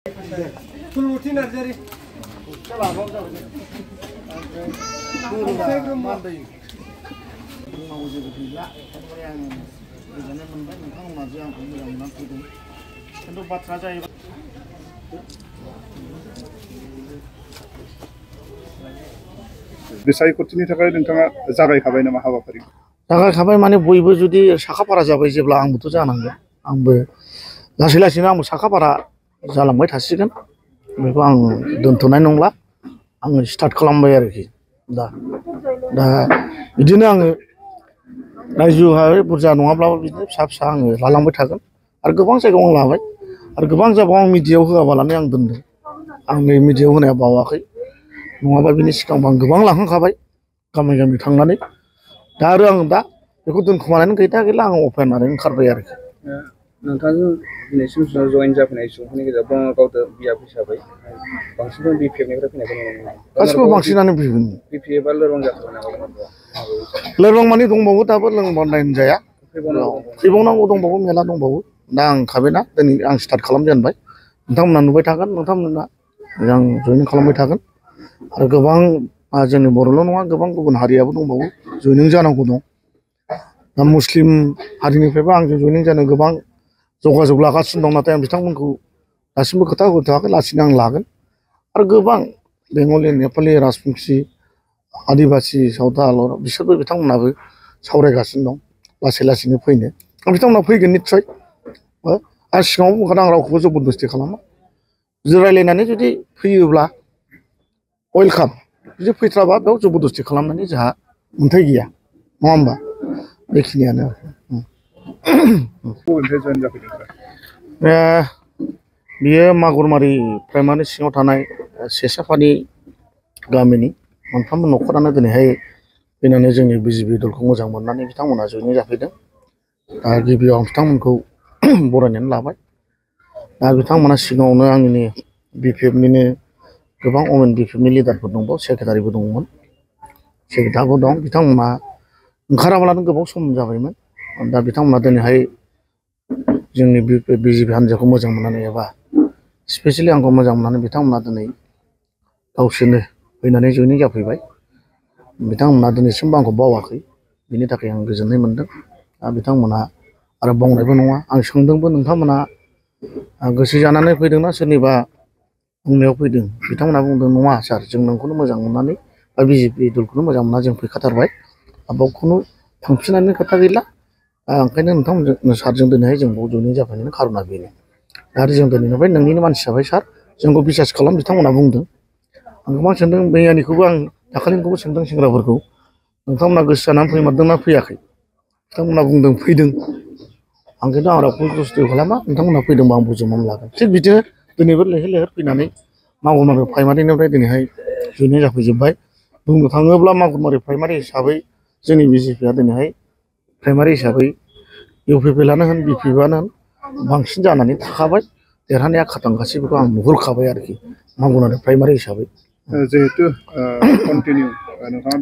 Thuluthi Narzari. बिसायख'थिनि थाखाय नोंथाङा जागायखाबाय नामा हाबाफारि? जागायखाबाय माने बयबो जुदि साखाफारा जाबाय जेब्ला आंबोथ' जानांगोन आंबो लासै लासैनो आंबो साखाफारा जालांबाय थासिगोन बेखौ आं दोनथ'नाय नंला आङो स्टार्ट खालामबाय आरोखि दा बिदिनो आङो रायजोआव बुरजा नङाब्लाबो बिदिनो फिसा फिसा आङो लालांबाय थागोन आरो गोबां जायगायाव आं लाबाय आरो गोबां जायगायाव आं मिडियायाव होआबालानो आं दोनदों आं नै मिडियायाव होनाया बावाखै नङाबा बिनि सिगां आं गोबां लाखांखाबाय गामि गामि थांनानै दा आरो आं दा बेखौ दोनखुमानानै गैला आं अपेनानै ओंखारबाय आरोखि नोंथांजों दिनैसिम जयेन जाफैनाय सुबुंफोरनि गेजेराव बङाइगाव बियाब हिसाबै बांसिन बिपिएफनिफ्राय फैनायखौ नुनो मोनो गासिबो बांसिनानो बिपिएफआ लोरबां जाथारबाय नामा लोरबां माने दंबावो दाबो लोंबावनाय जाया फैबावनांगौ दंबावो मेला दंबावो दा आं थाबायना दिनै आं स्टार्ट खालामजेनबाय नोंथांमोना नुबाय थागोन नोंथांमोना आं जयेन खालामबाय थागोन आरो गोबां जोंनि बर'ल' नङा गोबां गुबुन हारियाबो दंबावो जयेनिं जानांगौ दं दा मुस्लिम हारिनिफ्रायबो आंजों जयेनिं जानो गोबां जगाजग लागासिनो दं नाथाय आं बिथांमोनखौ दासिमबो खोथा होथ'वाखै लासैनो आं लागोन आरो गोबां बेंगलि नेपालि राजबंसि आदिबासि सावताल बिसोरबो बिथांमोनाबो सावरायगासिनो दं लासै लासैनो फैनो बिथांमोना फैगोन निस्सय आं सिगाङाव बुंखादों आं रावखौबो जबरदस्ति खालामा जों रायज्लायनानै जुदि फैयोब्ला वेलकाम जुदि फैथ्राबा बेयाव जबरदस्ति खालामनानै जोंहा मोन्थाय गैया नङा होमबा बेखिनियानो बियो मागुरमारि प्राइमारि सिङाव थानाय सेसाफानि गामिनि मोनफ्रोमबो न'खरानो दिनैहाय फैनानै जोंनि बिजेपि दलखौ मोजां मोननानै बिथांमोना जयेनिं जाफैदों दा गिबियाव आं बिथांमोनखौ बरायनानै लाबाय दा बिथांमोना सिगाङावनो आंनि बिपिएफनिनो गोबां अमेन बिपिएफनि लिडारफोर दंबावो सेक्रेटारिबो दंमोन सेक्रेटारिबो दं बिथांमोना ओंखाराब्लानो गोबाव सम जाबायमोन दा बिथांमोना दिनैहाय जोंनि बिजेपि हान्जाखौ मोजां मोननानै एबा स्पेसियेलि आंखौ मोजां मोननानै बिथांमोना दिनै गावसोरनो फैनानै जयेनिं जाफैबाय बिथांमोना दिनैसिमबो आंखौ बावाखै बिनि थाखाय आं गोजोननाय मोनदों दा बिथांमोना आरो बावनायबो नङा आं सोंदोंबो नोंथांमोना गोसो जानानै फैदोंना सोरनिबा बुंनायाव फैदों बिथांमोना बुंदों नङा सार जों नोंखौनो मोजां मोननानै बा बिजेपि दलखौनो मोजां मोनना जों फैखाथारबाय बाव खुनु थांफिननायनि खोथा गैला ओंखायनो नोंथांमोनजों सारजों दिनैहाय जों बाव जयेनिं जाफैनायनि खार'ना बेनो आरो जों दिनैनिफ्राय नोंनिनो मानसि जाबाय सार जोंखौ बिसास खालाम बिथांमोना बुंदों आं गोबां सोंदों मैयानिखौबो आं दाखालिनिखौबो सोंदों सेंग्राफोरखौ नोंथांमोना गोसो जानानै फैमारदोंना फैयाखै बिथांमोना बुंदों फैदों आं खिन्थु आं रावखौबो जस्ति खालामा नोंथांमोना फैदोंबा आं बजबनानै लागोन थिग बिदिनो दिनैबो लैहोर लैहोर फैनानै मागुरमारि प्राइमारिनिफ्राय दिनैहाय जयेनिं जाफैजोब्बाय बुंनो थाङोब्ला मागुरमारि प्राइमारि हिसाबै जोंनि बिजेपिआ दिनैहाय प्राइमारि हिसाबै इउपिपिएलआनो होन बिपिएफआनो होन बांसिन जानानै थाखाबाय देरहानाया खाथां गासैबोखौ आं नुहुरखाबाय आरोखि मागुरमारि प्राइमारि हिसाबै जिहेतु कन्टिनिउ नोंथाङा